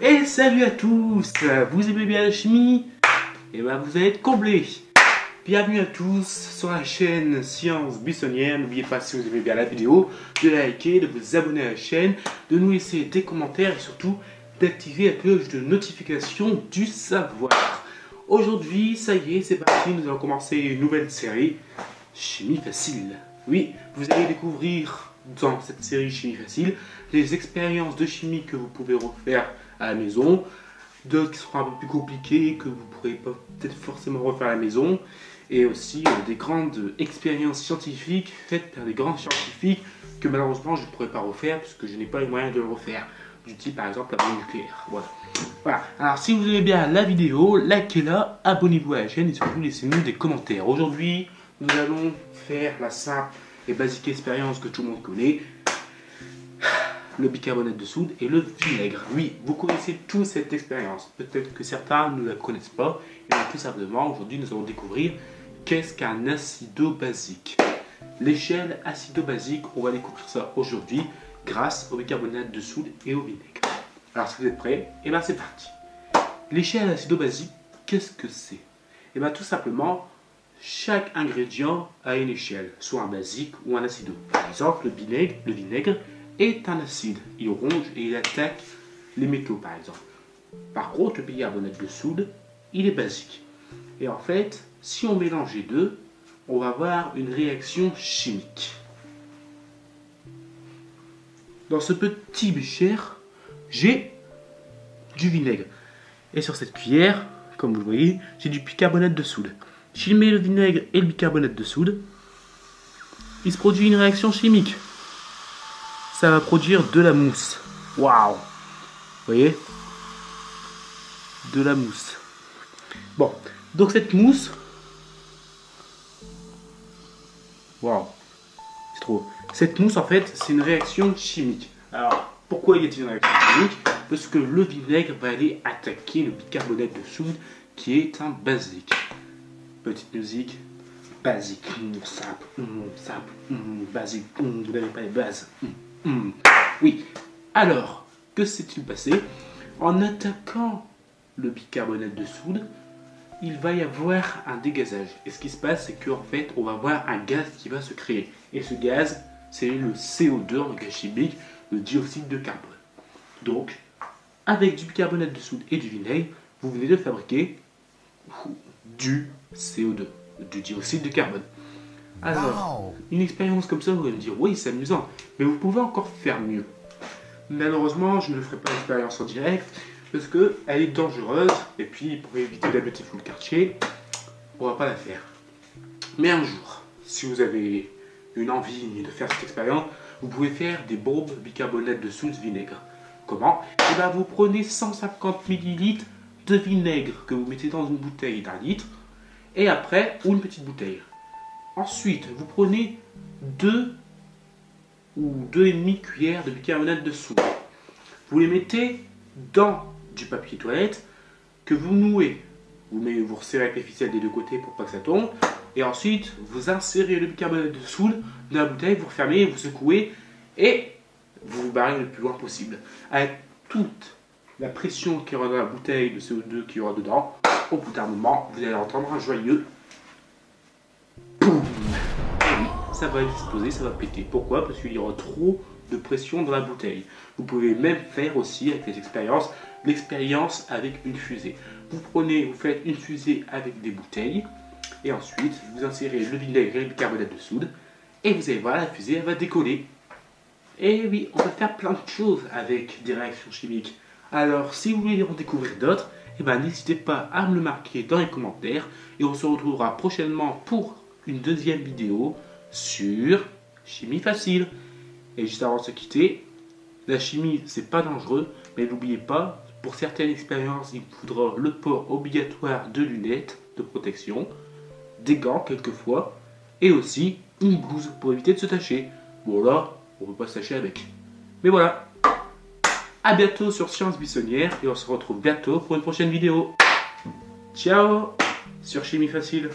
Et salut à tous. Vous aimez bien la chimie? Et ben vous allez être comblés. Bienvenue à tous sur la chaîne Science Buissonnière. N'oubliez pas, si vous aimez bien la vidéo, de liker, de vous abonner à la chaîne, de nous laisser des commentaires et surtout d'activer la cloche de notification du savoir. Aujourd'hui, ça y est, c'est parti, nous allons commencer une nouvelle série, Chimie Facile. Oui, vous allez découvrir dans cette série Chimie Facile les expériences de chimie que vous pouvez refaire à la maison, d'autres qui seront un peu plus compliquées, que vous ne pourrez pas peut-être forcément refaire à la maison, et aussi des grandes expériences scientifiques faites par des grands scientifiques que malheureusement je ne pourrai pas refaire puisque je n'ai pas les moyens de le refaire, du type par exemple la bombe nucléaire. Voilà. Alors si vous aimez bien la vidéo, likez-la, abonnez-vous à la chaîne et surtout laissez-nous des commentaires. Aujourd'hui, nous allons faire la simple et basique expérience que tout le monde connaît, le bicarbonate de soude et le vinaigre. Oui, vous connaissez tous cette expérience. Peut-être que certains ne la connaissent pas. Et tout simplement, aujourd'hui, nous allons découvrir qu'est-ce qu'un acido-basique. L'échelle acido-basique, on va découvrir ça aujourd'hui grâce au bicarbonate de soude et au vinaigre. Alors, si vous êtes prêts, et bien c'est parti. L'échelle acido-basique, qu'est-ce que c'est? Et bien tout simplement, chaque ingrédient a une échelle, soit un basique ou un acido. Par exemple, le vinaigre est un acide. Il ronge et il attaque les métaux, par exemple. Par contre, le bicarbonate de soude, il est basique. Et en fait, si on mélange les deux, on va avoir une réaction chimique. Dans ce petit bécher, j'ai du vinaigre. Et sur cette cuillère, comme vous le voyez, j'ai du bicarbonate de soude. Si je mets le vinaigre et le bicarbonate de soude, il se produit une réaction chimique. Ça va produire de la mousse. Waouh! Vous voyez? De la mousse. Bon, donc cette mousse... Waouh! C'est trop. Cette mousse, en fait, c'est une réaction chimique. Alors, pourquoi y a-t-il une réaction chimique? Parce que le vinaigre va aller attaquer le bicarbonate de soude, qui est un basique. Petite musique. Basique. Simple. Basique. Vous n'avez pas les bases. Oui. Alors, que s'est-il passé? En attaquant le bicarbonate de soude, il va y avoir un dégazage. Et ce qui se passe, c'est qu'en fait, on va avoir un gaz qui va se créer. Et ce gaz, c'est le CO2 en langage chimique, le dioxyde de carbone. Donc, avec du bicarbonate de soude et du vinaigre, vous venez de fabriquer du CO2, du dioxyde de carbone. Alors, une expérience comme ça, vous allez me dire, oui, c'est amusant, mais vous pouvez encore faire mieux. Malheureusement, je ne ferai pas l'expérience en direct, parce qu'elle est dangereuse, et puis pour éviter d'habiter full quartier, on va pas la faire. Mais un jour, si vous avez une envie de faire cette expérience, vous pouvez faire des bombes bicarbonate de soude vinaigre. Comment? Eh bien, vous prenez 150 ml de vinaigre que vous mettez dans une bouteille d'1 litre, et après, ou une petite bouteille. Ensuite, vous prenez 2 ou 2,5 cuillères de bicarbonate de soude. Vous les mettez dans du papier toilette que vous nouez. Vous resserrez avec les ficelles des deux côtés pour pas que ça tombe. Et ensuite, vous insérez le bicarbonate de soude dans la bouteille, vous refermez, vous secouez et vous vous barrez le plus loin possible. Avec toute la pression qu'il y aura dans la bouteille de CO2 qu'il y aura dedans, au bout d'un moment, vous allez entendre un joyeux boum. Ça va exploser, ça va péter. Pourquoi? Parce qu'il y aura trop de pression dans la bouteille. Vous pouvez même faire aussi avec les expériences, l'expérience avec une fusée. Vous faites une fusée avec des bouteilles et ensuite vous insérez le vinaigre et le bicarbonate de soude et vous allez voir, la fusée elle va décoller. Et oui, on peut faire plein de choses avec des réactions chimiques. Alors si vous voulez en découvrir d'autres, eh ben, n'hésitez pas à me le marquer dans les commentaires et on se retrouvera prochainement pour une deuxième vidéo sur Chimie Facile. Et juste avant de se quitter, la chimie c'est pas dangereux, mais n'oubliez pas, pour certaines expériences, il faudra le port obligatoire de lunettes de protection, des gants quelquefois, et aussi une blouse pour éviter de se tacher. Bon là, on ne peut pas se tacher avec. Mais voilà. A bientôt sur Science Buissonnière et on se retrouve bientôt pour une prochaine vidéo. Ciao sur Chimie Facile.